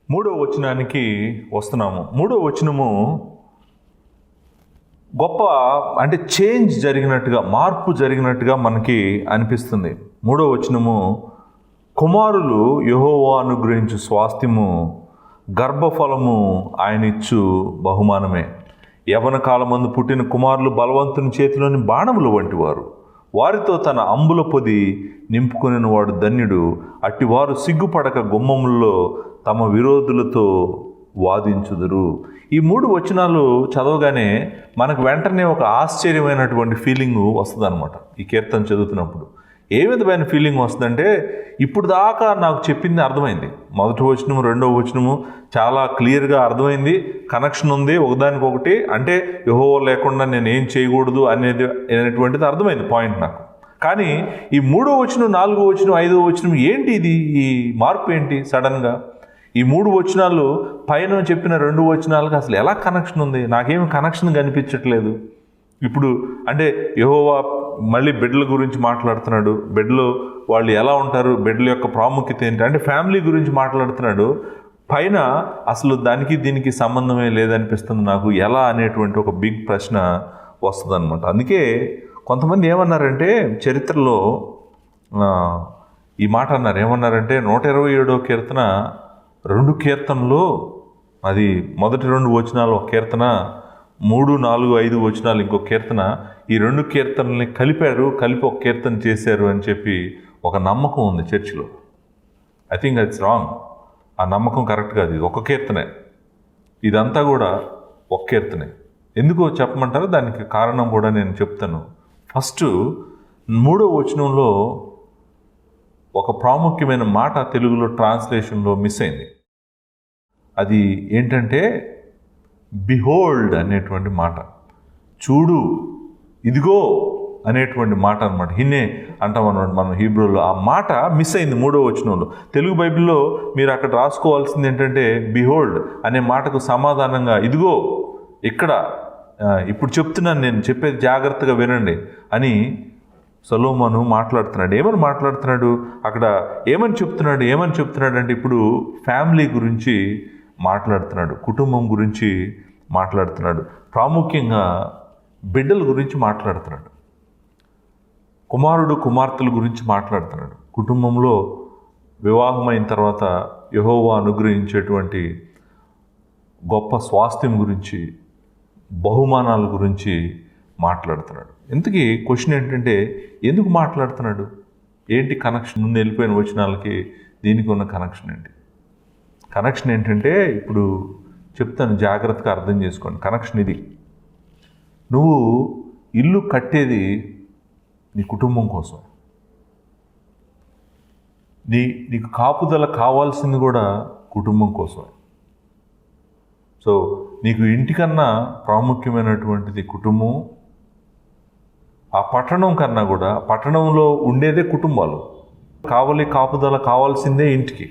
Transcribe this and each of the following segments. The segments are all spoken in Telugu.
మూడో వచనానికి వస్తున్నాము. మూడో వచనము గొప్ప అంటే చేంజ్ జరిగినట్టుగా, మార్పు జరిగినట్టుగా మనకి అనిపిస్తుంది. మూడో వచనము, కుమారులు యెహోవా అనుగ్రహించు స్వాస్థ్యము, గర్భఫలము ఆయన ఇచ్చు బహుమానమే. యవన కాలమందు పుట్టిన కుమారులు బలవంతుని చేతిలోని బాణములు వంటి వారు, వారితో తన అంబుల పొది నింపుకుని వాడు ధన్యుడు. అట్టివారు సిగ్గుపడక గుమ్మములలో తమ విరోధులతో వాదించుదురు. ఈ మూడు వచనాలు చదవగానే మనకు వెంటనే ఒక ఆశ్చర్యమైనటువంటి ఫీలింగ్ వస్తుంది అనమాట. ఈ కీర్తన చదువుతున్నప్పుడు ఏ విధమైన ఫీలింగ్ వస్తుందంటే, ఇప్పుడు దాకా నాకు చెప్పింది అర్థమైంది. మొదటి వచనము, రెండవ వచనము చాలా క్లియర్గా అర్థమైంది, కనెక్షన్ ఉంది ఒకదానికొకటి. అంటే యెహోవా లేకుండా నేను ఏం చేయకూడదు అనేటువంటిది అర్థమైంది పాయింట్ నాకు. కానీ ఈ మూడో వచనం, నాలుగో వచనం, ఐదో వచనం ఏంటి ఇది? ఈ మార్పు ఏంటి సడన్గా? ఈ మూడు వచనాలు పైన చెప్పిన రెండు వచనాలకు అసలు ఎలా కనెక్షన్ ఉంది? నాకేమి కనెక్షన్ కనిపించట్లేదు. ఇప్పుడు అంటే యెహోవా మళ్ళీ బిడ్డల గురించి మాట్లాడుతున్నాడు. బిడ్డలు వాళ్ళు ఎలా ఉంటారు, బిడ్డల యొక్క ప్రాముఖ్యత ఏంటి అంటే ఫ్యామిలీ గురించి మాట్లాడుతున్నాడు. పైన అసలు దానికి దీనికి సంబంధమే లేదనిపిస్తుంది నాకు. ఎలా అనేటువంటి ఒక బిగ్ ప్రశ్న వస్తుంది అనమాట. అందుకే కొంతమంది ఏమన్నారంటే, చరిత్రలో ఈ మాట అన్నారు. ఏమన్నారంటే 127వ కీర్తన 2 కీర్తనలు, అది మొదటి 2 వచనాలు ఒక కీర్తన, 3, 4, 5 వచనాలు ఇంకో కీర్తన, ఈ 2 కీర్తనల్ని కలిపి ఒక కీర్తన చేశారు అని చెప్పి ఒక నమ్మకం ఉంది చర్చిలో. I think it's wrong. ఆ నమ్మకం కరెక్ట్ కాదు. ఇది ఒక కీర్తనే, ఇదంతా కూడా ఒక కీర్తనే. ఎందుకో చెప్పమంటారు? దానికి కారణం కూడా నేను చెప్తాను. ఫస్ట్ 3వ వచనంలో ఒక ప్రాముఖ్యమైన మాట తెలుగులో ట్రాన్స్లేషన్లో మిస్ అయింది. అది ఏంటంటే బిహోల్డ్ అనేటువంటి మాట, చూడు, ఇదిగో అనేటువంటి మాట అనమాట. హిన్నే అంటాం అన్నమాట మనం హీబ్రూలో. ఆ మాట మిస్ అయింది 3వ వచనంలో. తెలుగు బైబిల్లో మీరు అక్కడ రాసుకోవాల్సింది ఏంటంటే బిహోల్డ్ అనే మాటకు సమాధానంగా ఇదిగో, ఇక్కడ, ఇప్పుడు చెప్తున్నాను, నేను చెప్పేది జాగ్రత్తగా వినండి అని సొలొమోను మాట్లాడుతున్నాడు. ఏమని మాట్లాడుతున్నాడు అక్కడ? ఏమని చెప్తున్నాడు అంటే, ఇప్పుడు ఫ్యామిలీ గురించి మాట్లాడుతున్నాడు, కుటుంబం గురించి మాట్లాడుతున్నాడు, ప్రాముఖ్యంగా బిడ్డల గురించి మాట్లాడుతున్నాడు, కుమారుడు కుమార్తెల గురించి మాట్లాడుతున్నాడు. కుటుంబంలో వివాహమైన తర్వాత యెహోవా అనుగ్రహించేటువంటి గొప్ప స్వాస్థ్యం గురించి, బహుమానాల గురించి మాట్లాడుతున్నాడు. ఇంతకీ క్వశ్చన్ ఏంటంటే, ఎందుకు మాట్లాడుతున్నాడు? ఏంటి కనెక్షన్? ముందు వెళ్ళిపోయిన వచనాలకి దీనికి ఉన్న కనెక్షన్ ఏంటి? కనెక్షన్ ఏంటంటే, ఇప్పుడు చెప్తాను, జాగ్రత్తగా అర్థం చేసుకోండి. కనెక్షన్ ఇది. నువ్వు ఇల్లు కట్టేది నీ కుటుంబం కోసం. నీకు కాపుదల కావాల్సింది కూడా కుటుంబం కోసం. సో నీకు ఇంటికన్నా ప్రాముఖ్యమైనటువంటిది కుటుంబం. ఆ పట్టణం కన్నా కూడా, పట్టణంలో ఉండేదే కుటుంబాలు. కాపుదల కావాల్సిందే ఇంటికి.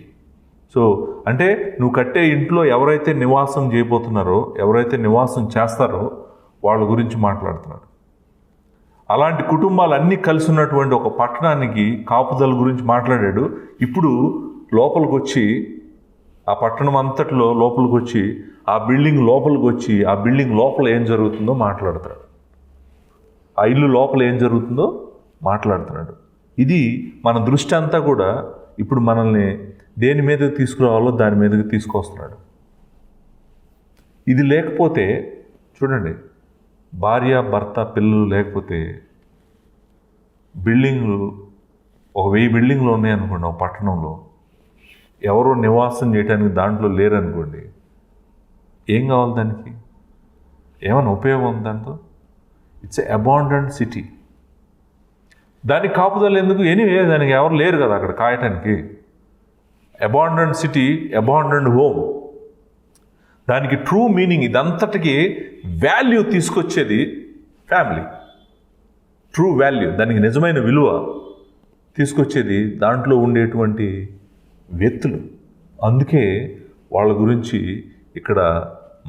సో అంటే నువ్వు కట్టే ఇంట్లో ఎవరైతే నివాసం చేయబోతున్నారో, ఎవరైతే నివాసం చేస్తారో వాళ్ళ గురించి మాట్లాడుతున్నాడు. అలాంటి కుటుంబాలు అన్నీ కలిసి ఉన్నటువంటి ఒక పట్టణానికి కాపుదల గురించి మాట్లాడాడు. ఇప్పుడు లోపలికి వచ్చి, ఆ పట్టణం అంతట్లో లోపలికి వచ్చి, ఆ బిల్డింగ్ లోపలికి వచ్చి, ఆ బిల్డింగ్ లోపల ఏం జరుగుతుందో మాట్లాడుతాడు. ఆ ఇల్లు లోపల ఏం జరుగుతుందో మాట్లాడుతున్నాడు. ఇది మన దృష్టి అంతా కూడా ఇప్పుడు మనల్ని దేని మీదకి తీసుకురావాలో దాని మీదకి తీసుకొస్తున్నాడు. ఇది లేకపోతే చూడండి, భార్య భర్త పిల్లలు లేకపోతే, బిల్డింగ్లు ఒక 1000 బిల్డింగ్లు ఉన్నాయనుకోండి ఒక పట్టణంలో, ఎవరో నివాసం చేయడానికి దాంట్లో లేరనుకోండి, ఏం కావాలి దానికి? ఏమైనా ఉపయోగం ఉంది దాంతో? It's a abandoned city. దానికి కాపుదల ఎందుకు? ఎనీవే దానికి ఎవరు లేరు కదా అక్కడ కాయటానికి. Abandoned city, abandoned home. దానికి ట్రూ మీనింగ్, ఇదంతటికి వాల్యూ తీసుకొచ్చేది ఫ్యామిలీ. ట్రూ వాల్యూ, దానికి నిజమైన విలువ తీసుకొచ్చేది దాంట్లో ఉండేటువంటి వ్యక్తులు. అందుకే వాళ్ళ గురించి ఇక్కడ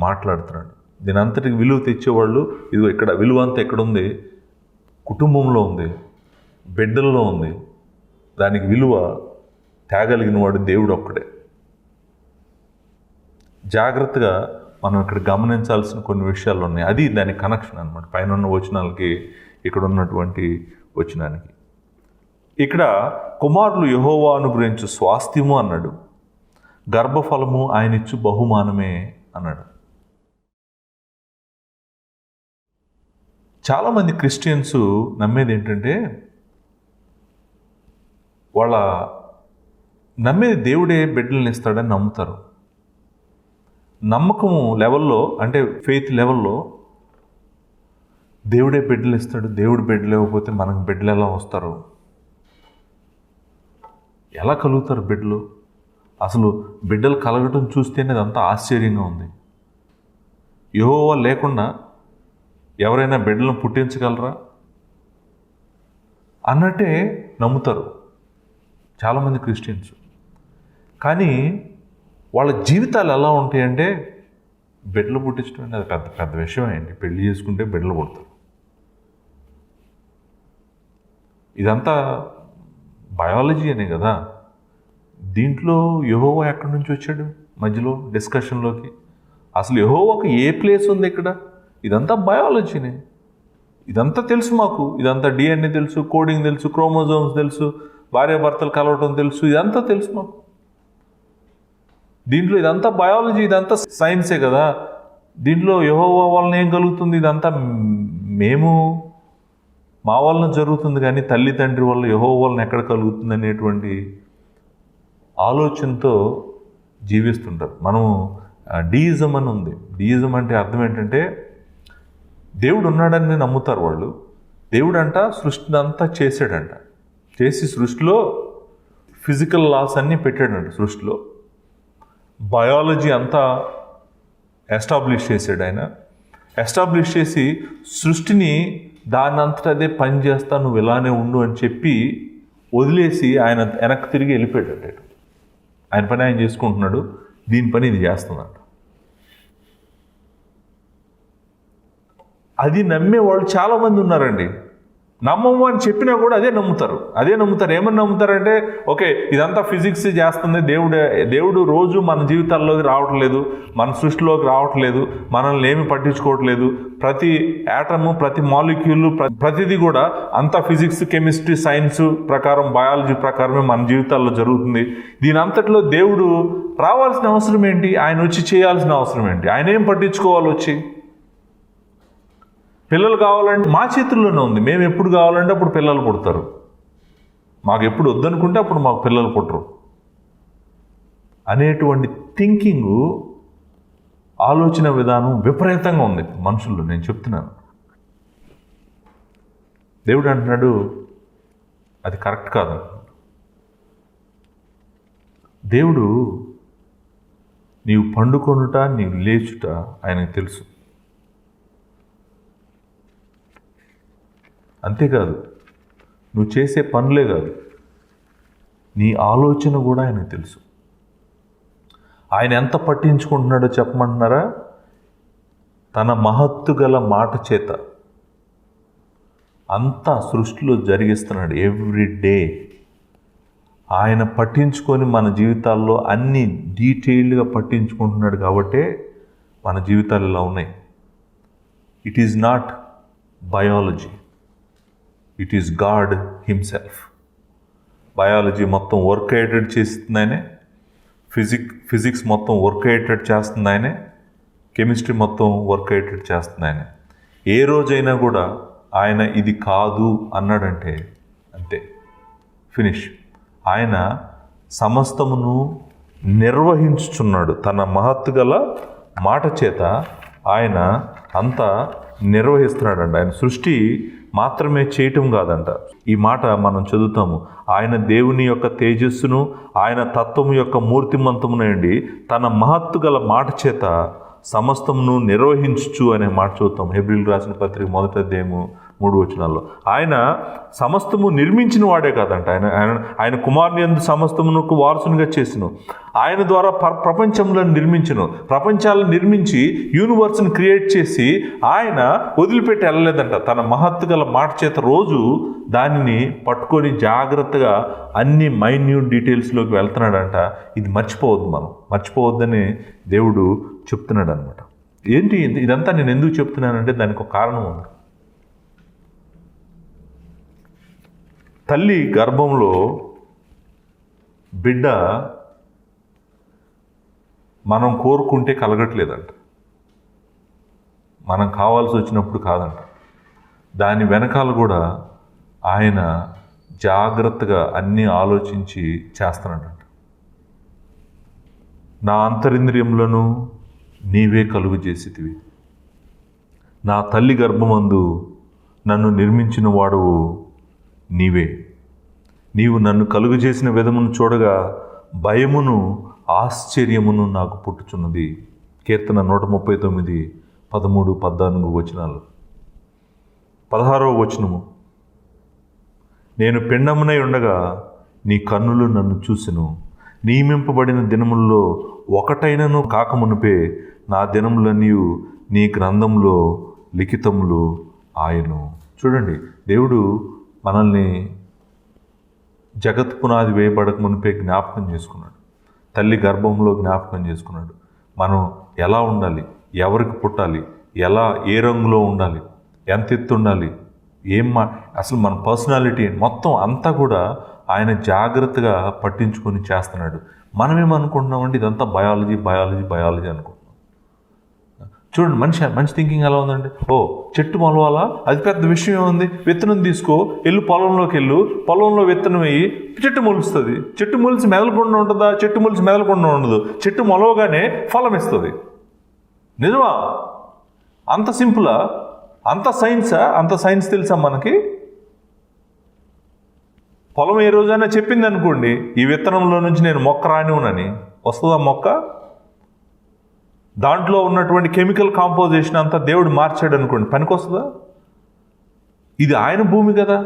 మాట్లాడుతున్నాడు. దీని అంతటికి విలువ తెచ్చేవాళ్ళు, ఇదిగో ఇక్కడ విలువ అంతా ఎక్కడుంది? కుటుంబంలో ఉంది, బిడ్డల్లో ఉంది. దానికి విలువ తేగలిగిన వాడు దేవుడు ఒక్కడే. జాగ్రత్తగా మనం ఇక్కడ గమనించాల్సిన కొన్ని విషయాలు ఉన్నాయి. అది దాని కనెక్షన్ అనమాట, పైన ఉన్న వచనాలకి ఇక్కడ ఉన్నటువంటి వచనానికి. ఇక్కడ కుమారులు యెహోవా అనుగ్రహించు స్వాస్థ్యము అన్నాడు, గర్భఫలము ఆయన ఇచ్చు బహుమానమే అన్నాడు. చాలామంది క్రిస్టియన్స్ నమ్మేది ఏంటంటే, వాళ్ళ నమ్మేది దేవుడే బిడ్డలను ఇస్తాడని నమ్ముతారు. నమ్మకం లెవెల్లో, అంటే ఫెయిత్ లెవెల్లో దేవుడే బిడ్డలు ఇస్తాడు, దేవుడు బిడ్డలు ఇవ్వకపోతే మనకు బిడ్డలు ఎలా వస్తారు, ఎలా కలుగుతారు బిడ్డలు, అసలు బిడ్డలు కలగటం చూస్తేనే అదంతా ఆశ్చర్యంగా ఉంది. యెహోవా లేకుండా ఎవరైనా బిడ్డలను పుట్టించగలరా అన్నట్టే నమ్ముతారు చాలామంది క్రిస్టియన్స్. కానీ వాళ్ళ జీవితాలు ఎలా ఉంటాయంటే, బిడ్డలు పుట్టించడం అనేది అది పెద్ద పెద్ద విషయం ఏంటి, పెళ్లి చేసుకుంటే బిడ్డలు పుడతారు. ఇదంతా బయాలజీ అనే కదా. దీంట్లో యెహోవా ఎక్కడి నుంచి వచ్చాడు మధ్యలో డిస్కషన్లోకి? అసలు యెహోవాకు ఏ ప్లేస్ ఉంది ఇక్కడ? ఇదంతా బయాలజీనే, ఇదంతా తెలుసు మాకు. ఇదంతా డిఎన్ఏ తెలుసు, కోడింగ్ తెలుసు, క్రోమోజోమ్స్ తెలుసు, భార్యాభర్తలు కలవటం తెలుసు, ఇదంతా తెలుసు మాకు. దీంట్లో ఇదంతా బయాలజీ, ఇదంతా సైన్సే కదా. దీంట్లో యెహోవా వలన ఏం కలుగుతుంది? ఇదంతా మేము మా వలన జరుగుతుంది, కానీ తల్లి తండ్రి వల్ల యెహోవా వలన ఎక్కడ కలుగుతుంది అనేటువంటి ఆలోచనతో జీవిస్తుంటారు. మనం డీయిజం అని ఉంది. డీయిజం అంటే అర్థం ఏంటంటే, దేవుడు ఉన్నాడని నమ్ముతారు వాళ్ళు. దేవుడు అంట సృష్టిని అంతా చేశాడంట, చేసి సృష్టిలో ఫిజికల్ లాస్ అన్నీ పెట్టాడంట, సృష్టిలో బయాలజీ అంతా ఎస్టాబ్లిష్ చేశాడు ఆయన. ఎస్టాబ్లిష్ చేసి సృష్టిని దాని అంతటా అదే పని చేస్తా, నువ్వు ఇలానే ఉండు అని చెప్పి వదిలేసి ఆయన వెనక్కి తిరిగి వెళ్ళిపోయాడు. ఆయన పని ఆయన చేసుకుంటున్నాడు, దీని పని ఇది చేస్తుందంట. అది నమ్మే వాళ్ళు చాలామంది ఉన్నారండి. నమ్మము అని చెప్పినా కూడా అదే నమ్ముతారు. ఏమని నమ్ముతారంటే, ఓకే ఇదంతా ఫిజిక్స్ చేస్తుంది, దేవుడు రోజు మన జీవితాల్లోకి రావట్లేదు, మన సృష్టిలోకి రావట్లేదు, మనల్ని ఏమి పట్టించుకోవట్లేదు. ప్రతి యాటము, ప్రతి మాలిక్యూల్, ప్రతిదీ కూడా అంతా ఫిజిక్స్, కెమిస్ట్రీ, సైన్స్ ప్రకారం, బయాలజీ ప్రకారమే మన జీవితాల్లో జరుగుతుంది. దీని అంతట్లో దేవుడు రావాల్సిన అవసరం ఏంటి? ఆయన వచ్చి చేయాల్సిన అవసరం ఏంటి? ఆయన ఏం పట్టించుకోవాలి వచ్చి? పిల్లలు కావాలంటే మా చేతుల్లోనే ఉంది. మేము ఎప్పుడు కావాలంటే అప్పుడు పిల్లలు పుడతారు. మాకు ఎప్పుడు వద్దనుకుంటే అప్పుడు మాకు పిల్లలు పుట్టరు అనేటువంటి థింకింగు, ఆలోచన విధానం విపరీతంగా ఉంది మనుషుల్లో. నేను చెప్తున్నాను, దేవుడు అంటున్నాడు అది కరెక్ట్ కాదు. దేవుడు నీవు పండుకొనుట, నీవు లేచుట ఆయనకు తెలుసు. అంతేకాదు, నువ్వు చేసే పనులే కాదు, నీ ఆలోచన కూడా ఆయనకు తెలుసు. ఆయన ఎంత పట్టించుకుంటున్నాడో చెప్పమంటున్నారా? తన మహత్తు గల మాట చేత అంతా సృష్టిలో జరిగిస్తున్నాడు. ఎవ్రీ డే ఆయన పట్టించుకొని మన జీవితాల్లో అన్ని డీటెయిల్డ్గా పట్టించుకుంటున్నాడు. కాబట్టే మన జీవితాలు ఇలా ఉన్నాయి. It is not biology, it is God himself. Biology మొత్తం వర్క్ అయ్యేటట్టు చేస్తుంది ఆయనే, ఫిజిక్స్ మొత్తం వర్క్ అయ్యేటట్టు చేస్తుంది ఆయనే, కెమిస్ట్రీ మొత్తం వర్క్ అయ్యేటట్టు చేస్తుంది ఆయనే. ఏ రోజైనా కూడా ఆయన ఇది కాదు అన్నాడంటే అంతే, ఫినిష్. ఆయన సమస్తమును నిర్వహించుచున్నాడు. తన మహత్తు గల మాట చేత ఆయన అంతా నిర్వహిస్తున్నాడంట. ఆయన సృష్టి మాత్రమే చేయటం కాదంట. ఈ మాట మనం చదువుతాము, ఆయన దేవుని యొక్క తేజస్సును, ఆయన తత్వము యొక్క మూర్తిమంతమునండి తన మహత్తు గల మాట చేత సమస్తమును నిర్వహించుచు అనే మాట చదువుతాం. హెబ్రీయులకు రాసిన పత్రిక 1వ అధ్యాయము 3 వచనాల్లో. ఆయన సమస్తము నిర్మించిన వాడే కాదంట, ఆయన కుమారుని యందు సమస్తమునకు వారసునిగా చేసిను. ఆయన ద్వారా ప్రపంచంలో ప్రపంచాలను నిర్మించి యూనివర్స్ని క్రియేట్ చేసి ఆయన వదిలిపెట్టి వెళ్ళలేదంట. తన మహత్తు గల మాట చేత రోజు దానిని పట్టుకొని జాగ్రత్తగా అన్ని మైన్యూట్ డీటెయిల్స్లోకి వెళ్తున్నాడంట. ఇది మర్చిపోవద్దని దేవుడు చెప్తున్నాడు అనమాట. ఏంటి ఇదంతా నేను ఎందుకు చెప్తున్నానంటే దానికి ఒక కారణం ఉంది. తల్లి గర్భంలో బిడ్డ మనం కోరుకుంటే కలగట్లేదంట, మనం కావాల్సి వచ్చినప్పుడు కాదంట. దాని వెనకాల కూడా ఆయన జాగ్రత్తగా అన్నీ ఆలోచించి చేస్తున్నాడంట. నా అంతరింద్రియములను నీవే కలుగు చేసితివి, నా తల్లి గర్భమందు నన్ను నిర్మించిన వాడువు నీవే. నీవు నన్ను కలుగు చేసిన విధమును చూడగా భయమును ఆశ్చర్యమును నాకు పుట్టుచున్నది. కీర్తన 139 13, 14 వచనాలు. 16వ వచనము, నేను పిండమునై ఉండగా నీ కన్నులు నన్ను చూసెను, నియమింపబడిన దినముల్లో ఒకటైనను కాకమునుపే నా దినములన్నీ నీ గ్రంథంలో లిఖితములు ఆయను. చూడండి, దేవుడు మనల్ని జగత్ పునాది వేయబడక మునిపే జ్ఞాపకం చేసుకున్నాడు. తల్లి గర్భంలో జ్ఞాపకం చేసుకున్నాడు. మనం ఎలా ఉండాలి, ఎవరికి పుట్టాలి, ఏ రంగులో ఉండాలి, ఎంత ఎత్తు ఉండాలి, అసలు మన పర్సనాలిటీ మొత్తం అంతా కూడా ఆయన జాగ్రత్తగా పట్టించుకొని చేస్తున్నాడు. మనమేమనుకుంటున్నామంటే ఇదంతా బయాలజీ అనుకుంటున్నాం. చూడండి, మనిషి థింకింగ్ ఎలా ఉందండి. చెట్టు మొలవాలా, అది పెద్ద విషయం ఉంది, విత్తనం తీసుకో, పొలంలో విత్తనం వేయి, చెట్టు మొలుస్తుంది. చెట్టు మొలిసి మెదలకుండా ఉంటుందా? చెట్టు మొలిసి మెదలకుండా ఉండదు. చెట్టు మొలవగానే ఫలం ఇస్తుంది. నిజమా? అంత సింపులా? అంత సైన్సా? అంత సైన్స్ తెలుసా మనకి? పొలం ఏ రోజైనా చెప్పింది అనుకోండి, ఈ విత్తనంలో నుంచి నేను మొక్క రానివ్వనని, వస్తుందా మొక్క? దాంట్లో ఉన్నటువంటి కెమికల్ కాంపోజిషన్ అంతా దేవుడు మార్చాడు అనుకోండి, పనికొస్తుందా? ఇది ఆయన భూమి కదా,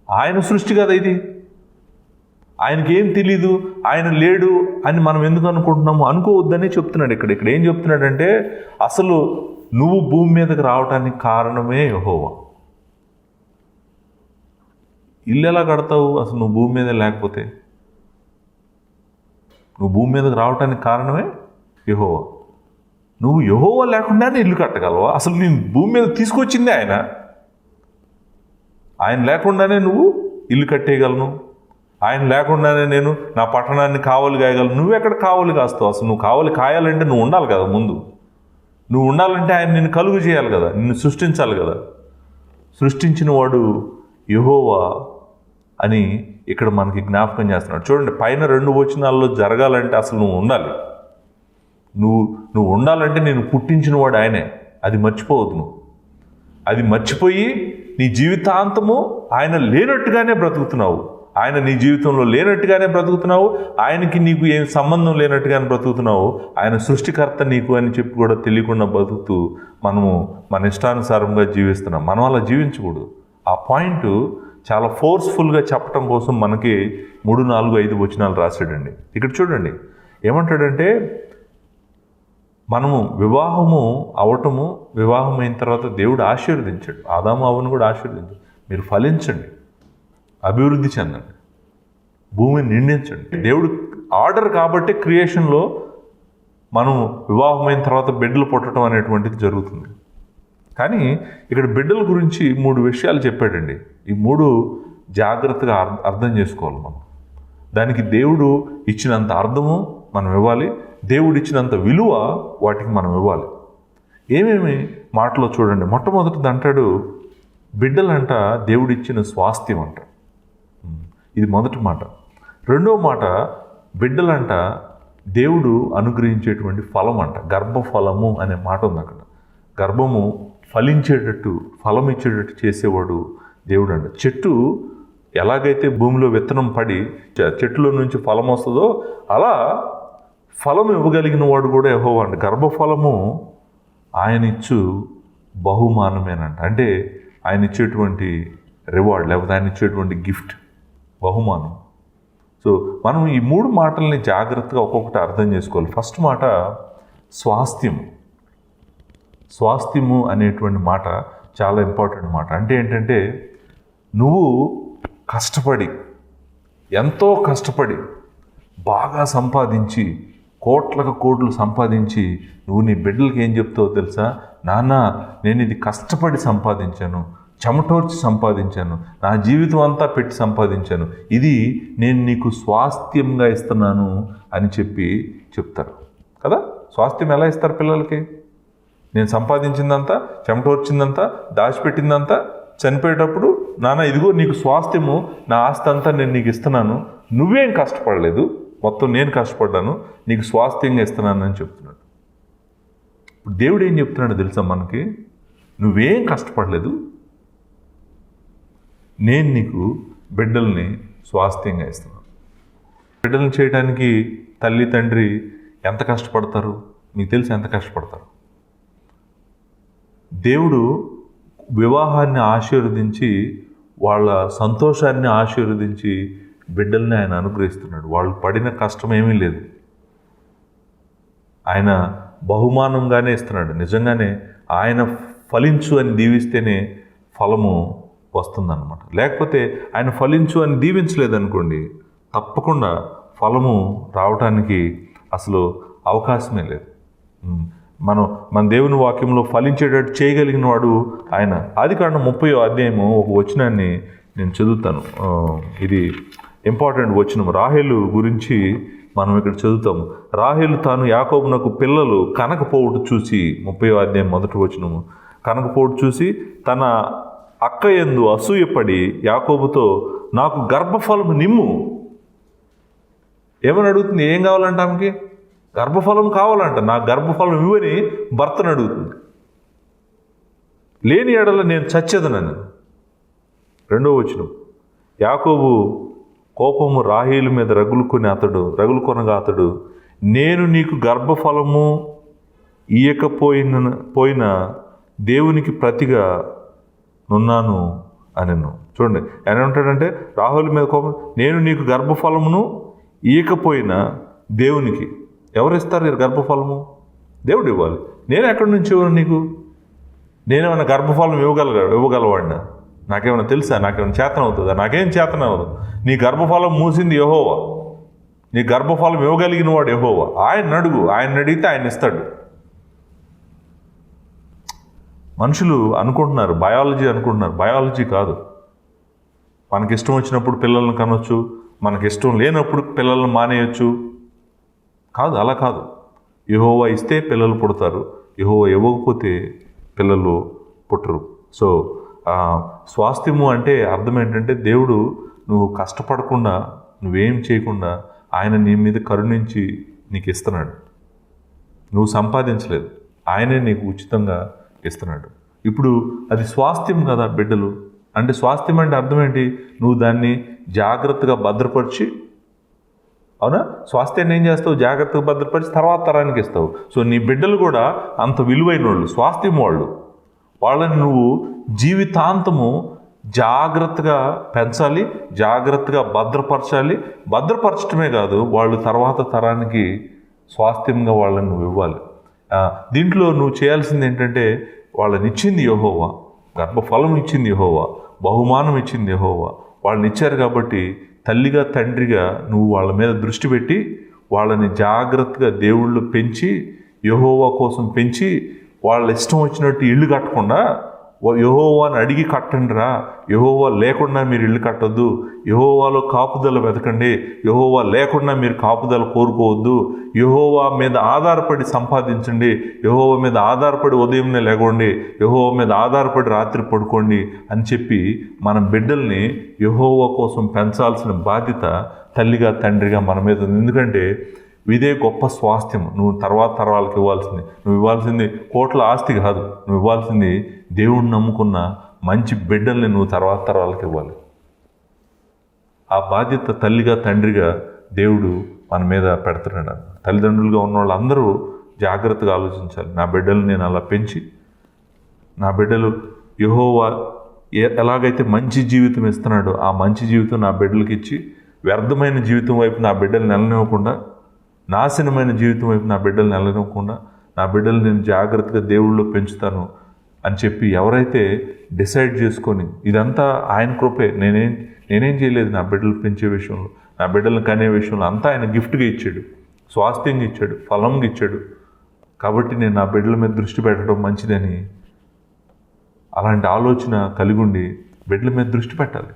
ఆయన సృష్టి కదా ఇది. ఆయనకి ఏం తెలీదు, ఆయన లేడు అని మనం ఎందుకు అనుకుంటున్నాము? అనుకోవద్దని చెప్తున్నాడు. ఇక్కడ ఏం చెప్తున్నాడంటే, అసలు నువ్వు భూమి మీదకి రావటానికి కారణమే యెహోవా. ఇల్లు ఎలా కడతావు అసలు నువ్వు భూమి మీద లేకపోతే? నువ్వు భూమి మీదకి రావటానికి కారణమే యెహోవా. నువ్వు యెహోవా లేకుండానే ఇల్లు కట్టగలవా? అసలు నేను భూమి మీద తీసుకొచ్చిందే ఆయన లేకుండానే నువ్వు ఇల్లు కట్టేయగలను. ఆయన లేకుండానే నేను నా పట్టణాన్ని కావలి కాయగలను. నువ్వెక్కడ కావలి కాస్తావు? అసలు నువ్వు కావలి కాయాలంటే నువ్వు ఉండాలి కదా. ముందు నువ్వు ఉండాలంటే ఆయన నిన్ను కలుగు చేయాలి కదా, నిన్ను సృష్టించాలి కదా. సృష్టించిన వాడు యెహోవా అని ఇక్కడ మనకి జ్ఞాపకం చేస్తున్నాడు. చూడండి, పైన 2 వచనాల్లో జరగాలంటే అసలు నువ్వు ఉండాలి. నువ్వు ఉండాలంటే నేను పుట్టించిన వాడు ఆయనే. అది మర్చిపోవద్దు. అది మర్చిపోయి నీ జీవితాంతము ఆయన లేనట్టుగానే బ్రతుకుతున్నావు. ఆయన నీ జీవితంలో లేనట్టుగానే బ్రతుకుతున్నావు. ఆయనకి నీకు ఏం సంబంధం లేనట్టుగానే బ్రతుకుతున్నావు. ఆయన సృష్టికర్త నీకు అని చెప్పి కూడా తెలియకుండా బ్రతుకుతూ మనము మన ఇష్టానుసారంగా జీవిస్తున్నాం. మనం అలా జీవించకూడదు. ఆ పాయింట్ చాలా ఫోర్స్ఫుల్గా చెప్పటం కోసం మనకి 3, 4, 5 వచనాలు రాశాడండి. ఇక్కడ చూడండి ఏమంటాడంటే, మనము వివాహం అయిన తర్వాత దేవుడు ఆశీర్వదించాడు. ఆదాము అవ్వను కూడా ఆశీర్వదించాడు. మీరు ఫలించండి, అభివృద్ధి చెందండి, భూమిని నిండించండి. దేవుడు ఆర్డర్ కాబట్టి క్రియేషన్లో మనం వివాహమైన తర్వాత బిడ్డలు పుట్టడం అనేటువంటిది జరుగుతుంది. కానీ ఇక్కడ బిడ్డల గురించి 3 విషయాలు చెప్పాడండి. ఈ 3 జాగ్రత్తగా అర్థం చేసుకోవాలి మనం. దానికి దేవుడు ఇచ్చినంత అర్థము మనం ఇవ్వాలి, దేవుడు ఇచ్చినంత విలువ వాటికి మనం ఇవ్వాలి. ఏమేమి మాటలో చూడండి. మొట్టమొదటిది అంటాడు, బిడ్డలంట దేవుడిచ్చిన స్వాస్థ్యం అంట. ఇది మొదటి మాట. రెండవ మాట, బిడ్డలంట దేవుడు అనుగ్రహించేటువంటి ఫలం అంట. గర్భఫలము అనే మాట ఉంది అక్కడ. గర్భము ఫలించేటట్టు, ఫలం ఇచ్చేటట్టు చేసేవాడు దేవుడు అంట. చెట్టు ఎలాగైతే భూమిలో విత్తనం పడి చెట్టులో నుంచి ఫలం వస్తుందో అలా ఫలం ఇవ్వగలిగిన వాడు కూడా యెహోవా అంట. గర్భఫలము ఆయన ఇచ్చు బహుమానమేనంట. అంటే ఆయన ఇచ్చేటువంటి రివార్డ్, లేకపోతే ఆయన ఇచ్చేటువంటి గిఫ్ట్ బహుమానం. సో మనం ఈ 3 మాటల్ని జాగ్రత్తగా ఒక్కొక్కటి అర్థం చేసుకోవాలి. ఫస్ట్ మాట స్వాస్థ్యము. స్వాస్థ్యము అనేటువంటి మాట చాలా ఇంపార్టెంట్ మాట. అంటే ఏంటంటే నువ్వు కష్టపడి, ఎంతో కష్టపడి బాగా సంపాదించి, కోట్లకు కోట్లు సంపాదించి నువ్వు నీ బిడ్డలకి ఏం చెప్తావో తెలుసా? నాన్న, నేను ఇది కష్టపడి సంపాదించాను, చెమటోర్చి సంపాదించాను, నా జీవితం అంతా పెట్టి సంపాదించాను, ఇది నేను నీకు స్వాస్థ్యంగా ఇస్తున్నాను అని చెప్తారు కదా. స్వాస్థ్యం ఎలా ఇస్తారు పిల్లలకి? నేను సంపాదించిందంతా, చెమటోర్చిందంతా, దాచిపెట్టిందంతా చనిపోయేటప్పుడు, నాన్న ఇదిగో నీకు స్వాస్థ్యము, నా ఆస్తి అంతా నేను నీకు ఇస్తున్నాను, నువ్వేం కష్టపడలేదు, మొత్తం నేను కష్టపడ్డాను, నీకు స్వాస్థ్యంగా ఇస్తున్నాను అని చెప్తున్నాడు. దేవుడు ఏం చెప్తున్నాడు తెలుసా మనకి? నువ్వేం కష్టపడలేదు, నేను నీకు బిడ్డల్ని స్వాస్థ్యంగా ఇస్తున్నాను. బిడ్డల్ని చేయడానికి తల్లి తండ్రి ఎంత కష్టపడతారు? మీకు తెలిసి ఎంత కష్టపడతారు? దేవుడు వివాహాన్ని ఆశీర్వదించి, వాళ్ళ సంతోషాన్ని ఆశీర్వదించి బిడ్డల్ని ఆయన అనుగ్రహిస్తున్నాడు. వాళ్ళు పడిన కష్టం ఏమీ లేదు, ఆయన బహుమానంగానే ఇస్తున్నాడు. నిజంగానే ఆయన ఫలించు అని దీవిస్తేనే ఫలము వస్తుందన్నమాట. లేకపోతే ఆయన ఫలించు అని దీవించలేదనుకోండి, తప్పకుండా ఫలము రావటానికి అసలు అవకాశమే లేదు. మన దేవుని వాక్యంలో ఫలించేటట్టు చేయగలిగిన వాడు ఆయన. ఆదికాండం 30వ అధ్యాయము ఒక వచనాన్ని నేను చదువుతాను. ఇది ఇంపార్టెంట్ వచనం. రాహేలు గురించి మనం ఇక్కడ చదువుతాము. రాహేలు తాను యాకోబునకు పిల్లలు కనకపోవుట చూసి, 30వ అధ్యాయం 1వ వచనము, కనకపోవుట చూసి తన అక్క యందు అసూయపడి యాకోబుతో, నాకు గర్భఫలము నిమ్ము. ఏమని అడుగుతుంది? ఏం కావాలంట ఆమెకి? గర్భఫలం కావాలంట. నా గర్భఫలం ఇవ్వని భర్తను అడుగుతుంది. లేని ఎడల నేను చచ్చేదనని. 2వ వచనం, యాకోబు కోపము రాహేలు మీద రగులుకొనగా అతడు, నేను నీకు గర్భఫలము ఇయ్యకపోయిన దేవునికి ప్రతిగా నున్నాను అనెను. చూడండి ఆయన ఏమంటాడంటే, రాహుల్ మీద కోపం, నేను నీకు గర్భఫలమును ఇయ్యకపోయినా దేవునికి. ఎవరు ఇస్తారు గర్భఫలము? దేవుడు ఇవ్వాలి. నేను ఎక్కడి నుంచి ఇవ్వను నీకు? నేనేమన్నా గర్భఫలం ఇవ్వగలవాడినా? నాకేమైనా తెలుసా? నాకేమైనా చేతన అవుతుందా? నాకేం చేతన అవ్వదు. నీ గర్భఫలం మూసింది యెహోవా, నీ గర్భఫలం ఇవ్వగలిగిన వాడు యెహోవా. ఆయన అడుగు, ఆయన అడిగితే ఆయన ఇస్తాడు. మనుషులు అనుకుంటున్నారు బయాలజీ కాదు. మనకిష్టం వచ్చినప్పుడు పిల్లల్ని కనొచ్చు, మనకిష్టం లేనప్పుడు పిల్లల్ని మానేయచ్చు. కాదు, అలా కాదు. యెహోవా ఇస్తే పిల్లలు పుడతారు, యెహోవా ఇవ్వకపోతే పిల్లలు పుట్టరు. సో స్వాస్థ్యము అంటే అర్థం ఏంటంటే, దేవుడు నువ్వు కష్టపడకుండా, నువ్వేం చేయకుండా ఆయన నీ మీద కరుణించి నీకు ఇస్తున్నాడు. నువ్వు సంపాదించలేదు, ఆయనే నీకు ఉచితంగా ఇస్తున్నాడు. ఇప్పుడు అది స్వాస్థ్యం కదా బిడ్డలు అంటే. స్వాస్థ్యం అంటే అర్థం ఏంటి? నువ్వు దాన్ని జాగ్రత్తగా భద్రపరిచి, అవునా, స్వాస్థ్యాన్ని ఏం చేస్తావు? జాగ్రత్తగా భద్రపరిచి తర్వాత తరానికి ఇస్తావు. సో నీ బిడ్డలు కూడా అంత విలువైన వాళ్ళు, స్వాస్థ్యం వాళ్ళు. వాళ్ళని నువ్వు జీవితాంతము జాగ్రత్తగా పెంచాలి, జాగ్రత్తగా భద్రపరచాలి. భద్రపరచడమే కాదు, వాళ్ళు తర్వాత తరానికి స్వాస్థ్యంగా వాళ్ళని నువ్వు ఇవ్వాలి. దీంట్లో నువ్వు చేయాల్సింది ఏంటంటే, వాళ్ళని ఇచ్చింది యెహోవా, గర్భఫలం ఇచ్చింది యెహోవా, బహుమానం ఇచ్చింది యెహోవా. వాళ్ళని ఇచ్చారు కాబట్టి తల్లిగా తండ్రిగా నువ్వు వాళ్ళ మీద దృష్టి పెట్టి వాళ్ళని జాగ్రత్తగా దేవుళ్ళు పెంచి, యెహోవా కోసం పెంచి, వాళ్ళ ఇష్టం వచ్చినట్టు ఇల్లు కట్టకుండా, యెహోవాని అడిగి కట్టండిరా, యెహోవా లేకుండా మీరు ఇల్లు కట్టొద్దు, యెహోవాలో కాపుదల వెతకండి, యెహోవా లేకుండా మీరు కాపుదల కోరుకోవద్దు, యెహోవా మీద ఆధారపడి సంపాదించండి, యెహోవా మీద ఆధారపడి ఉదయంనే లేకండి, యెహోవా మీద ఆధారపడి రాత్రి పడుకోండి అని చెప్పి మన బిడ్డల్ని యెహోవా కోసం పెంచాల్సిన బాధ్యత తల్లిగా తండ్రిగా మన మీద ఉంది. ఎందుకంటే ఇదే గొప్ప స్వాస్థ్యం. నువ్వు తర్వాత తరాలకు ఇవ్వాల్సింది. నువ్వు ఇవ్వాల్సింది కోట్ల ఆస్తి కాదు, నువ్వు ఇవ్వాల్సింది దేవుణ్ణి నమ్ముకున్న మంచి బిడ్డల్ని నువ్వు తర్వాత తరాలకు ఇవ్వాలి. ఆ బాధ్యత తల్లిగా తండ్రిగా దేవుడు మన మీద పెడుతున్నాడు. తల్లిదండ్రులుగా ఉన్న వాళ్ళందరూ జాగ్రత్తగా ఆలోచించాలి. నా బిడ్డల్ని నేను అలా పెంచి నా బిడ్డలు యెహోవా ఎలాగైతే మంచి జీవితం ఇస్తున్నాడో ఆ మంచి జీవితం నా బిడ్డలకి ఇచ్చి, వ్యర్థమైన జీవితం వైపు నా బిడ్డలు నెలనివ్వకుండా, నాశనమైన జీవితం వైపు నా బిడ్డలు నెలనివ్వకుండా, నా బిడ్డలు నేను జాగ్రత్తగా దేవుళ్ళలో పెంచుతాను అని చెప్పి ఎవరైతే డిసైడ్ చేసుకొని, ఇదంతా ఆయన కృపే, నేనేం చేయలేదు నా బిడ్డలు పెంచే విషయంలో, నా బిడ్డలను కనే విషయంలో, అంతా ఆయన గిఫ్ట్గా ఇచ్చాడు, స్వాస్థ్యంగా ఇచ్చాడు, ఫలంగా ఇచ్చాడు. కాబట్టి నేను నా బిడ్డల మీద దృష్టి పెట్టడం మంచిదని అలాంటి ఆలోచన కలిగి ఉండి బిడ్డల మీద దృష్టి పెట్టాలి.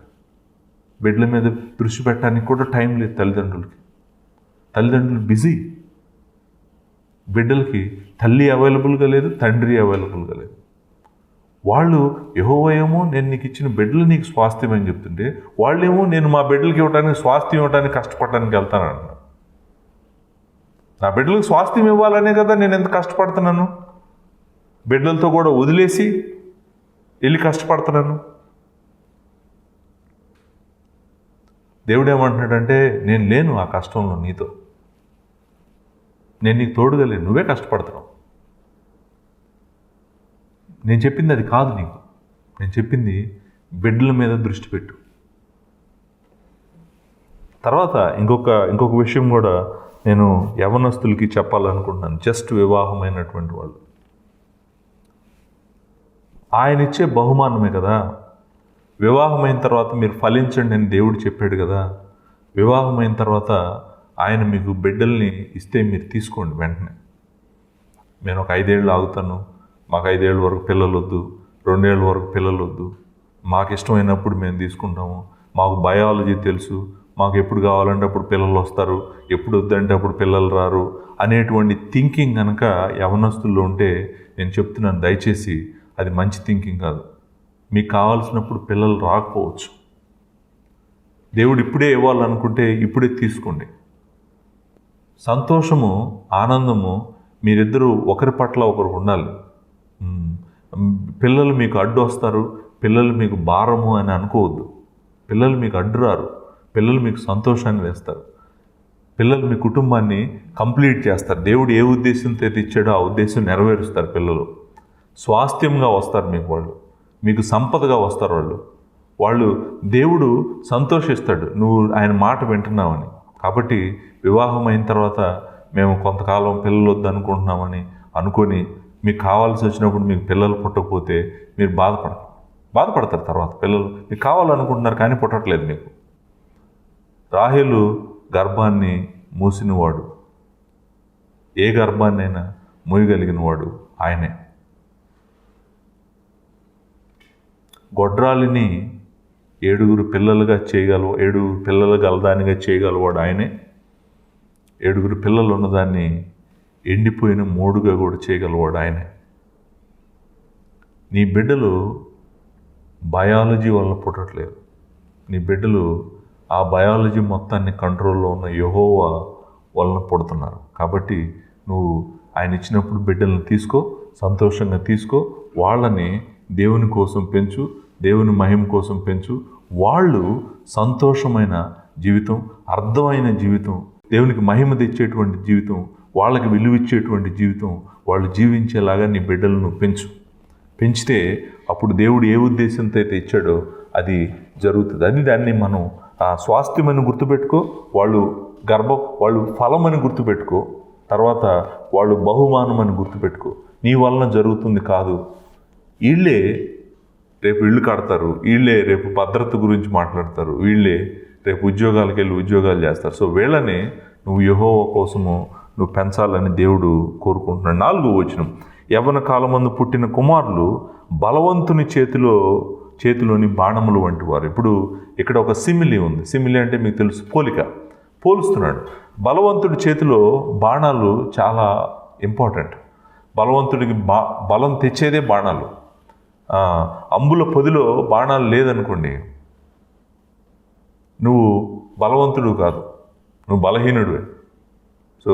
బిడ్డల మీద దృష్టి పెట్టడానికి కూడా టైం లేదు తల్లిదండ్రులకి. తల్లిదండ్రులు బిజీ. బిడ్డలకి తల్లి అవైలబుల్గా లేదు, తండ్రి అవైలబుల్గా లేదు. వాళ్ళు యెహోవా ఏమో నేను నీకు ఇచ్చిన బిడ్డలు నీకు స్వాస్థ్యం అని చెప్తుంటే, వాళ్ళేమో నేను మా బిడ్డలకి ఇవ్వడానికి, స్వాస్థ్యం ఇవ్వడానికి కష్టపడడానికి వెళ్తానంటున్నారు. నా బిడ్డలకు స్వాస్థ్యం ఇవ్వాలనే కదా నేను ఎంత కష్టపడుతున్నాను. బిడ్డలతో కూడా వదిలేసి వెళ్ళి కష్టపడుతున్నాను. దేవుడు ఏమంటున్నాడంటే, నేను లేను ఆ కష్టంలో నీతో, నేను నీకు తోడుగా లేను, నువ్వే కష్టపడుతున్నావు. నేను చెప్పింది అది కాదు నీకు. నేను చెప్పింది బిడ్డల మీద దృష్టి పెట్టు. తర్వాత ఇంకొక విషయం కూడా నేను యవనస్తులకి చెప్పాలనుకుంటున్నాను. జస్ట్ వివాహమైనటువంటి వాళ్ళు, ఆయన ఇచ్చే బహుమానమే కదా. వివాహమైన తర్వాత మీరు ఫలించండి అని దేవుడు చెప్పాడు కదా. వివాహమైన తర్వాత ఆయన మీకు బిడ్డల్ని ఇస్తే మీరు తీసుకోండి వెంటనే. నేను ఒక 5 ఏళ్ళు ఆగుతాను, మాకు 5 ఏళ్ళ వరకు పిల్లలు వద్దు, 2 ఏళ్ళ వరకు పిల్లలు వద్దు, మాకు ఇష్టమైనప్పుడు మేము తీసుకుంటాము, మాకు బయాలజీ తెలుసు, మాకు ఎప్పుడు కావాలంటే అప్పుడు పిల్లలు వస్తారు, ఎప్పుడు వద్దంటే అప్పుడు పిల్లలు రారు అనేటువంటి థింకింగ్ కనుక యవనస్తుల్లో ఉంటే నేను చెప్తున్నాను, దయచేసి అది మంచి థింకింగ్ కాదు. మీకు కావాల్సినప్పుడు పిల్లలు రాకపోవచ్చు. దేవుడు ఇప్పుడే ఇవ్వాలనుకుంటే ఇప్పుడే తీసుకోండి. సంతోషము, ఆనందము మీరిద్దరూ ఒకరి పట్ల ఒకరు ఉండాలి. పిల్లలు మీకు అడ్డు వస్తారు, పిల్లలు మీకు భారము అని అనుకోవద్దు. పిల్లలు మీకు అడ్డు రారు, పిల్లలు మీకు సంతోషాన్ని వేస్తారు. పిల్లలు మీ కుటుంబాన్ని కంప్లీట్ చేస్తారు. దేవుడు ఏ ఉద్దేశంతో అయితే ఇచ్చాడో ఆ ఉద్దేశం నెరవేరుస్తారు. పిల్లలు స్వాస్థ్యంగా వస్తారు వాళ్ళు, మీకు సంపదగా వస్తారు వాళ్ళు దేవుడు సంతోషిస్తాడు నువ్వు ఆయన మాట వింటున్నావని. కాబట్టి వివాహం అయిన తర్వాత మేము కొంతకాలం పిల్లలు వద్దనుకుంటున్నామని అనుకొని మీకు కావాల్సి వచ్చినప్పుడు మీకు పిల్లలు పుట్టకపోతే మీరు బాధపడతారు. తర్వాత పిల్లలు మీకు కావాలనుకుంటున్నారు కానీ పుట్టట్లేదు మీకు. రాహేలు గర్భాన్ని మూసినవాడు, ఏ గర్భాన్నైనా మూయగలిగిన వాడు ఆయనే. గొడ్రాలిని 7 పిల్లలుగా చేయగలవు, 7 పిల్లలు గలదానిగా చేయగలవాడు ఆయనే. 7 పిల్లలు ఉన్నదాన్ని ఎండిపోయిన మోడుగా కూడా చేయగలవాడు ఆయనే. నీ బిడ్డలు బయాలజీ వల్ల పుట్టట్లేదు, నీ బిడ్డలు ఆ బయాలజీ మొత్తాన్ని కంట్రోల్లో ఉన్న యెహోవా వలన పుడుతున్నారు. కాబట్టి నువ్వు ఆయన ఇచ్చినప్పుడు బిడ్డలను తీసుకో, సంతోషంగా తీసుకో, వాళ్ళని దేవుని కోసం పెంచు, దేవుని మహిమ కోసం పెంచు. వాళ్ళు సంతోషమైన జీవితం, అర్థమైన జీవితం, దేవునికి మహిమ తెచ్చేటువంటి జీవితం, వాళ్ళకి విలువిచ్చేటువంటి జీవితం వాళ్ళు జీవించేలాగా నీ బిడ్డలను పెంచితే అప్పుడు దేవుడు ఏ ఉద్దేశంతో అయితే ఇచ్చాడో అది జరుగుతుంది. దాన్ని మనం స్వాస్థ్యమని గుర్తుపెట్టుకో, వాళ్ళు ఫలమని గుర్తుపెట్టుకో, తర్వాత వాళ్ళు బహుమానం అని గుర్తుపెట్టుకో. నీ వలన జరుగుతుంది కాదు. వీళ్ళే రేపు ఇళ్ళు కడతారు, వీళ్ళే రేపు భద్రత గురించి మాట్లాడతారు, వీళ్ళే రేపు ఉద్యోగాలకు వెళ్ళి ఉద్యోగాలు చేస్తారు. సో వీళ్ళని నువ్వు యెహోవా కోసము నువ్వు పెంచాలని దేవుడు కోరుకుంటున్నాడు. 4వ వచనం, యవ్వన కాలమందు పుట్టిన కుమారులు బలవంతుని చేతిలోని బాణములు వంటి వారు. ఇప్పుడు ఇక్కడ ఒక సిమిలి ఉంది. సిమిలి అంటే మీకు తెలుసు, పోలుస్తున్నాడు. బలవంతుడి చేతిలో బాణాలు చాలా ఇంపార్టెంట్. బలవంతుడికి బలం తెచ్చేదే బాణాలు. అంబుల పొదిలో బాణాలు లేదనుకోండి, నువ్వు బలవంతుడు కాదు, నువ్వు బలహీనుడివే. సో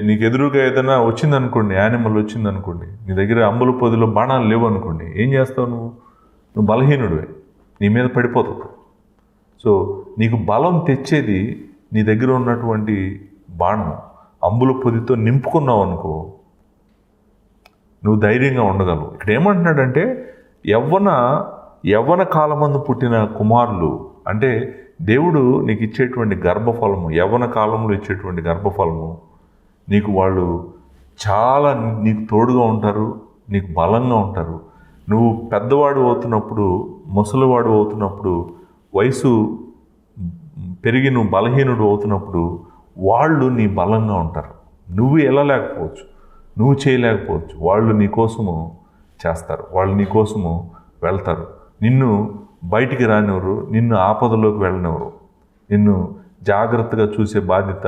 నీకు ఎదురుగా ఏదైనా వచ్చిందనుకోండి, యానిమల్ వచ్చిందనుకోండి, నీ దగ్గర అంబుల పొదిలో బాణాలు లేవు అనుకోండి, ఏం చేస్తావు? నువ్వు బలహీనుడివే, నీ మీద పడిపోతావు. సో నీకు బలం తెచ్చేది నీ దగ్గర ఉన్నటువంటి బాణం. అంబుల పొదితో నింపుకున్నావు అనుకో, నువ్వు ధైర్యంగా ఉండగలవు. ఇక్కడ ఏమంటున్నాడంటే యవ్వన కాలమందు పుట్టిన కుమారులు అంటే దేవుడు నీకు ఇచ్చేటువంటి గర్భఫలము, యవ్వన కాలంలో ఇచ్చేటువంటి గర్భఫలము, నీకు వాళ్ళు చాలా నీకు తోడుగా ఉంటారు, నీకు బలంగా ఉంటారు. నువ్వు పెద్దవాడు అవుతున్నప్పుడు, ముసలివాడు అవుతున్నప్పుడు, వయసు పెరిగి నువ్వు బలహీనుడు అవుతున్నప్పుడు వాళ్ళు నీ బలంగా ఉంటారు. నువ్వు వెళ్ళలేకపోవచ్చు, నువ్వు చేయలేకపోవచ్చు, వాళ్ళు నీ కోసము చేస్తారు, వాళ్ళు నీ కోసము వెళ్తారు. నిన్ను బయటికి రానివ్వరు, నిన్ను ఆపదలోకి వెళ్ళనివ్వరు, నిన్ను జాగ్రత్తగా చూసే బాధ్యత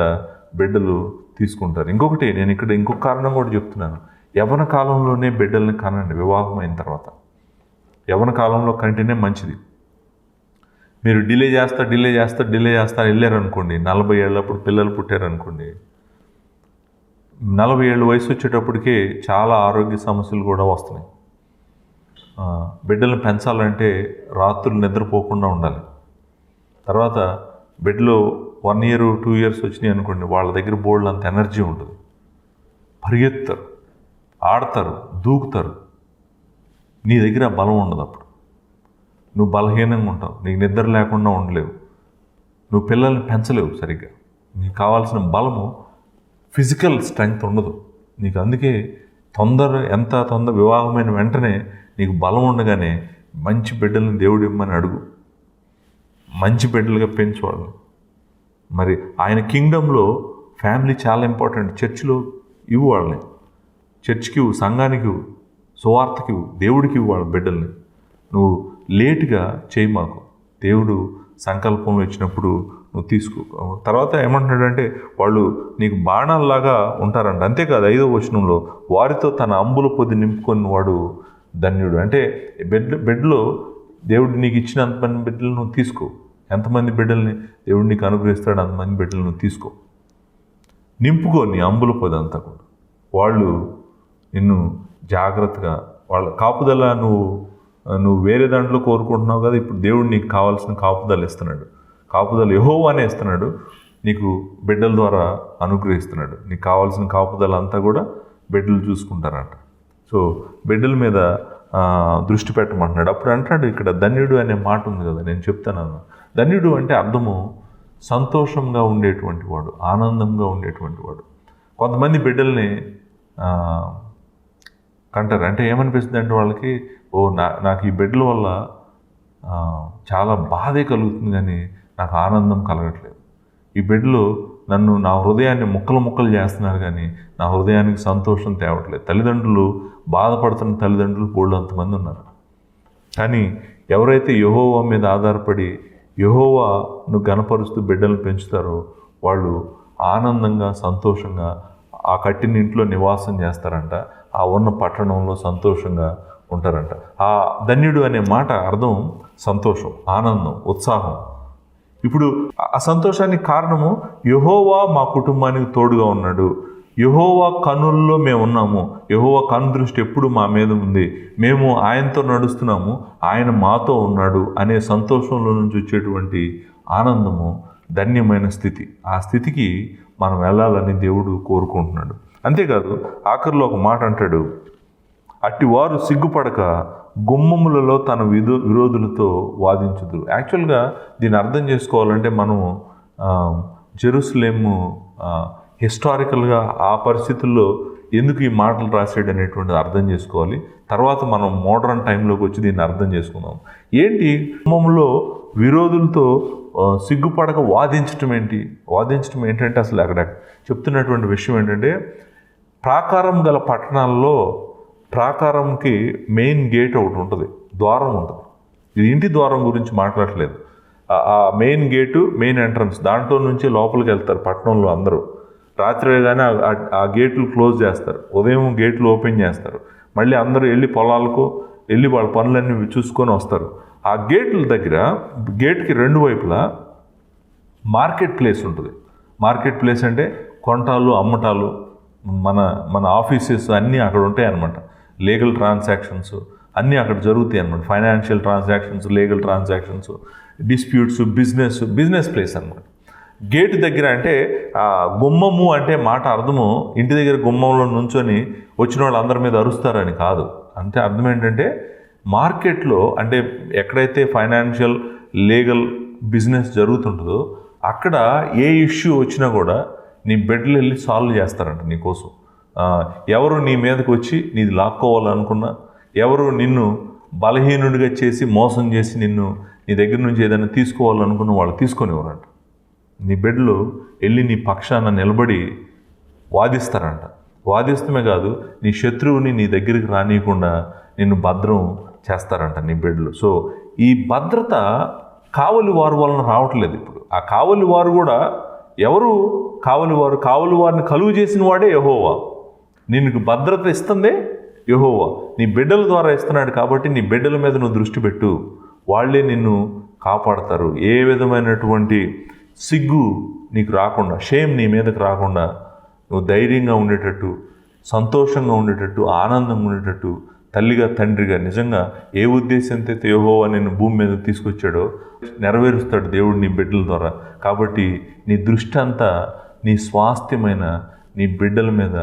బిడ్డలు తీసుకుంటారు. ఇంకొకటి నేను ఇక్కడ ఇంకొక కారణం కూడా చెప్తున్నాను. యవ్వన కాలంలోనే బిడ్డల్ని కనండి. వివాహం అయిన తర్వాత యవ్వన కాలంలో కంటేనే మంచిది. మీరు డిలే చేస్తా వెళ్ళారనుకోండి, 40 ఏళ్ళప్పుడు పిల్లలు పుట్టారనుకోండి, 40 ఏళ్ళ వయసు వచ్చేటప్పటికే చాలా ఆరోగ్య సమస్యలు కూడా వస్తున్నాయి. బిడ్డలను పెంచాలంటే రాత్రులు నిద్రపోకుండా ఉండాలి. తర్వాత బిడ్డలు 1 year 2 years వచ్చినాయి అనుకోండి, వాళ్ళ దగ్గర బోల్డ్ అంత ఎనర్జీ ఉంటుంది, పరిగెత్తారు, ఆడతారు, దూకుతారు. నీ దగ్గర బలం ఉండదు. అప్పుడు నువ్వు బలహీనంగా ఉంటావు, నీకు నిద్ర లేకుండా ఉండలేవు, నువ్వు పిల్లల్ని పెంచలేవు సరిగ్గా. నీకు కావాల్సిన బలము, ఫిజికల్ స్ట్రెంగ్త్ ఉండదు నీకు. అందుకే ఎంత తొందర వివాహమైన వెంటనే నీకు బలం ఉండగానే మంచి బిడ్డల్ని దేవుడు ఇమ్మని అడుగు, మంచి బిడ్డలుగా పెంచువాళ్ళు. మరి ఆయన కింగ్డంలో ఫ్యామిలీ చాలా ఇంపార్టెంట్. చర్చిలో ఇవ్వు వాళ్ళని, చర్చికి ఇవ్వు, సంఘానికి ఇవ్వు, సువార్తకి ఇవ్వు, దేవుడికి ఇవ్వు వాళ్ళ బిడ్డల్ని. నువ్వు లేటుగా చేయి మాకు, దేవుడు సంకల్పంలో ఇచ్చినప్పుడు నువ్వు తీసుకో. తర్వాత ఏమంటున్నాడంటే వాళ్ళు నీకు బాణాల్లాగా ఉంటారంట. అంతేకాదు 5వ వచనంలో వారితో తన అంబుల పొది నింపుకొని వాడు ధన్యుడు. అంటే బెడ్లో దేవుడు నీకు ఇచ్చిన అంతమంది బిడ్డలు నువ్వు తీసుకో. ఎంతమంది బిడ్డల్ని దేవుడు నీకు అనుగ్రహిస్తాడు అంతమంది బిడ్డలు నువ్వు తీసుకో, నింపుకో నీ అంబుల పొది అంతా కూడా. వాళ్ళు నిన్ను జాగ్రత్తగా వాళ్ళ కాపుదల నువ్వు వేరే దాంట్లో కోరుకుంటున్నావు కదా, ఇప్పుడు దేవుడు నీకు కావాల్సిన కాపుదల ఇస్తున్నాడు. కాపుదల యెహోవానే ఇస్తున్నాడు, నీకు బిడ్డల ద్వారా అనుగ్రహిస్తున్నాడు. నీకు కావాల్సిన కాపుదల అంతా కూడా బిడ్డలు చూసుకుంటారంట. సో బిడ్డల మీద దృష్టి పెట్టమంటున్నాడు. అప్పుడు అంటాడు, ఇక్కడ ధన్యుడు అనే మాట ఉంది కదా, నేను చెప్తాను. ధన్యుడు అంటే అర్థము సంతోషంగా ఉండేటువంటి వాడు, ఆనందంగా ఉండేటువంటి వాడు. కొంతమంది బిడ్డల్ని కంటారు. అంటే ఏమనిపిస్తుంది అంటే వాళ్ళకి, నాకు ఈ బిడ్డల వల్ల చాలా బాధే కలుగుతుంది కానీ నాకు ఆనందం కలగట్లేదు. ఈ బిడ్డలు నా హృదయాన్ని ముక్కలు చేస్తున్నారు కానీ నా హృదయానికి సంతోషం తేవట్లేదు. తల్లిదండ్రులు బాధపడుతున్న తల్లిదండ్రులు బోల్డంతమంది ఉన్నారు. కానీ ఎవరైతే యెహోవా మీద ఆధారపడి యెహోవాను గణపరుస్తూ బిడ్డలను పెంచుతారో వాళ్ళు ఆనందంగా, సంతోషంగా ఆ కట్టిన ఇంట్లో నివాసం చేస్తారంట. ఆ ఉన్న పట్టణంలో సంతోషంగా ఉంటారంట. ఆ ధన్యుడు అనే మాట అర్థం సంతోషం, ఆనందం, ఉత్సాహం. ఇప్పుడు ఆ సంతోషానికి కారణము యెహోవా మా కుటుంబానికి తోడుగా ఉన్నాడు, యెహోవా కనుల్లో మేము ఉన్నాము, యెహోవా కను దృష్టి ఎప్పుడు మా మీద ఉంది, మేము ఆయనతో నడుస్తున్నాము, ఆయన మాతో ఉన్నాడు అనే సంతోషంలో నుంచి వచ్చేటువంటి ఆనందము ధన్యమైన స్థితి. ఆ స్థితికి మనం వెళ్ళాలని దేవుడు కోరుకుంటున్నాడు. అంతేకాదు ఆఖరిలో ఒక మాట అంటాడు, అట్టి వారు సిగ్గుపడక గుమ్మములలో తన విరోధులతో వాదించుదురు. యాక్చువల్గా దీన్ని అర్థం చేసుకోవాలంటే మనం జెరూసలేము హిస్టారికల్గా ఆ పరిస్థితుల్లో ఎందుకు ఈ మాటలు రాసాడు అనేటువంటిది అర్థం చేసుకోవాలి. తర్వాత మనం మోడర్న్ టైంలోకి వచ్చి దీన్ని అర్థం చేసుకుందాం. ఏంటి గుమ్మంలో విరోధులతో సిగ్గుపడక వాదించటం ఏంటంటే అసలు అక్కడ చెప్తున్నటువంటి విషయం ఏంటంటే, ప్రాకారం గల పట్టణాల్లో ప్రాకారంకి మెయిన్ గేట్ ఒకటి ఉంటుంది, ద్వారం ఉంటుంది. ఇది ఇంటి ద్వారం గురించి మాట్లాడట్లేదు. ఆ మెయిన్ గేటు, మెయిన్ ఎంట్రన్స్, దాంట్లో నుంచి లోపలికి వెళ్తారు పట్టణంలో అందరూ. రాత్రి కానీ ఆ గేట్లు క్లోజ్ చేస్తారు, ఉదయం గేట్లు ఓపెన్ చేస్తారు. మళ్ళీ అందరూ వెళ్ళి పొలాలకు వెళ్ళి వాళ్ళ పనులన్నీ చూసుకొని వస్తారు. ఆ గేట్ల దగ్గర, గేట్కి 2 వైపులా మార్కెట్ ప్లేస్ ఉంటుంది. మార్కెట్ ప్లేస్ అంటే కొనటాలు, అమ్మటాలు, మన ఆఫీసెస్ అన్నీ అక్కడ ఉంటాయి అన్నమాట. లీగల్ ట్రాన్సాక్షన్స్ అన్నీ అక్కడ జరుగుతాయి అన్నమాట. Financial transactions, legal transactions, disputes, business place అన్నమాట. గేట్ దగ్గర అంటే గుమ్మము అంటే మాట అర్థము ఇంటి దగ్గర గుమ్మంలో నుంచొని వచ్చిన వాళ్ళు అందరి మీద అరుస్తారని కాదు. అంటే అర్థం ఏంటంటే మార్కెట్లో అంటే ఎక్కడైతే ఫైనాన్షియల్ లీగల్ బిజినెస్ జరుగుతుంటుందో అక్కడ ఏ ఇష్యూ వచ్చినా కూడా నీ బిడ్డలు వెళ్ళి సాల్వ్ చేస్తారంట నీకోసం. ఎవరు నీ మీదకి వచ్చి నీది లాక్కోవాలనుకున్నా, ఎవరు నిన్ను బలహీనుడిగా చేసి మోసం చేసి నిన్ను నీ దగ్గర నుంచి ఏదైనా తీసుకోవాలనుకున్న వాళ్ళు తీసుకొనివ్వరంట. నీ బిడ్డలు వెళ్ళి నీ పక్షాన నిలబడి వాదిస్తారంట. వాదిస్తమే కాదు, నీ శత్రువుని నీ దగ్గరికి రానియకుండా నిన్ను భద్రం చేస్తారంట నీ బిడ్డలు. సో ఈ భద్రత కావలి వారి వలన రావట్లేదు. ఇప్పుడు ఆ కావలి వారు కూడా ఎవరు? కావలి వారిని కలుగు చేసిన వాడే యెహోవా. నీకు భద్రత ఇస్తుందే యెహోవా, నీ బిడ్డల ద్వారా ఇస్తున్నాడు. కాబట్టి నీ బిడ్డల మీద నువ్వు దృష్టి పెట్టు, వాళ్ళే నిన్ను కాపాడతారు. ఏ విధమైనటువంటి సిగ్గు నీకు రాకుండా, షేమ్ నీ మీదకి రాకుండా నువ్వు ధైర్యంగా ఉండేటట్టు, సంతోషంగా ఉండేటట్టు, ఆనందంగా ఉండేటట్టు, తల్లిగా తండ్రిగా నిజంగా ఏ ఉద్దేశంతో అయితే యెహోవా నిన్ను భూమి మీద తీసుకొచ్చాడో నెరవేరుస్తాడు దేవుడు నీ బిడ్డల ద్వారా. కాబట్టి నీ దృష్టి అంతా నీ స్వాస్థ్యమైన నీ బిడ్డల మీద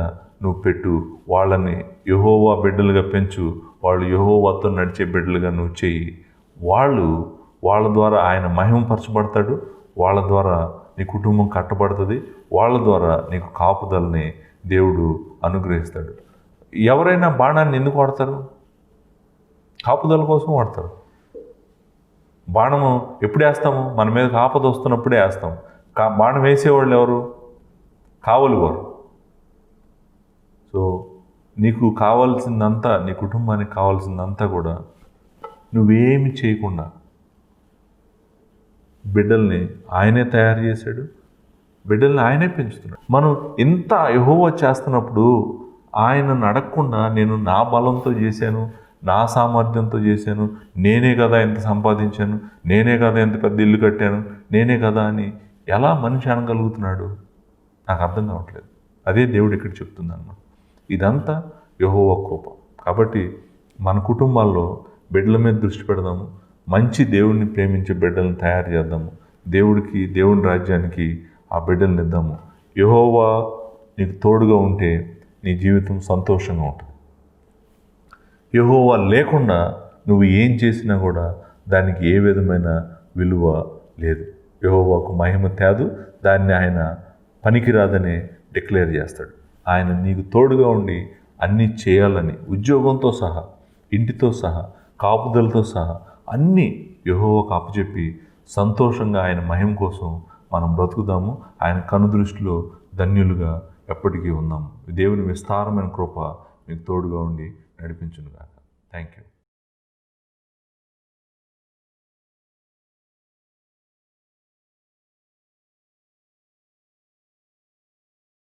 నువ్వు పెట్టు. వాళ్ళని యెహోవా బిడ్డలుగా పెంచు, వాళ్ళు యెహోవాతో నడిచే బిడ్డలుగా నువ్వు చెయ్యి. వాళ్ళ ద్వారా ఆయన మహిమపరచబడతాడు, వాళ్ళ ద్వారా నీ కుటుంబం కట్టబడుతుంది, వాళ్ళ ద్వారా నీకు కాపుదలని దేవుడు అనుగ్రహిస్తాడు. ఎవరైనా బాణాన్ని ఎందుకు వాడతారు? కాపుదల కోసం వాడతారు. బాణము ఎప్పుడు వేస్తాము? మన మీద ఆపద వస్తున్నప్పుడే వేస్తాం. బాణం వేసేవాళ్ళు ఎవరు? కావలి వారు. సో నీకు కావాల్సిందంతా, నీ కుటుంబానికి కావాల్సిందంతా కూడా నువ్వేమి చేయకుండా బిడ్డల్ని ఆయనే తయారు చేశాడు, బిడ్డల్ని ఆయనే పెంచుతున్నాడు. మనం ఇంత యెహోవా చేస్తున్నప్పుడు ఆయనను అడగకుండా నేను నా బలంతో చేశాను, నా సామర్థ్యంతో చేశాను, నేనే కదా ఎంత సంపాదించాను, నేనే కదా ఎంత పెద్ద ఇల్లు కట్టాను, నేనే కదా అని ఎలా మనిషి అనగలుగుతున్నాడు? నాకు అర్థం కావట్లేదు. అదే దేవుడు ఇక్కడ చెప్తున్నాను. ఇదంతా యెహోవా కృప. కాబట్టి మన కుటుంబాల్లో బిడ్డల మీద దృష్టి పెడదాము, మంచి దేవుడిని ప్రేమించే బిడ్డలను తయారు చేద్దాము, దేవుని రాజ్యానికి ఆ బిడ్డలను ఇద్దాము. యెహోవా నీకు తోడుగా ఉంటే నీ జీవితం సంతోషంగా ఉంటుంది. యెహోవా లేకుండా నువ్వు ఏం చేసినా కూడా దానికి ఏ విధమైన విలువ లేదు. యెహోవాకు మహిమ తేదు, దాన్ని ఆయన పనికిరాదని డిక్లేర్ చేస్తాడు. ఆయన నీకు తోడుగా ఉండి అన్నీ చేయాలని, ఉద్యోగంతో సహా, ఇంటితో సహా, కాపుదలతో సహా అన్నీ యెహోవాకు అప్పచెప్పి సంతోషంగా ఆయన మహిమ కోసం మనం బ్రతుకుదాము. ఆయన కనుదృష్టిలో ధన్యులుగా ఎప్పటికీ ఉన్నాము. దేవుని విస్తారమైన కృప మీకు తోడుగా ఉండి నడిపించునుగాక. Thank you.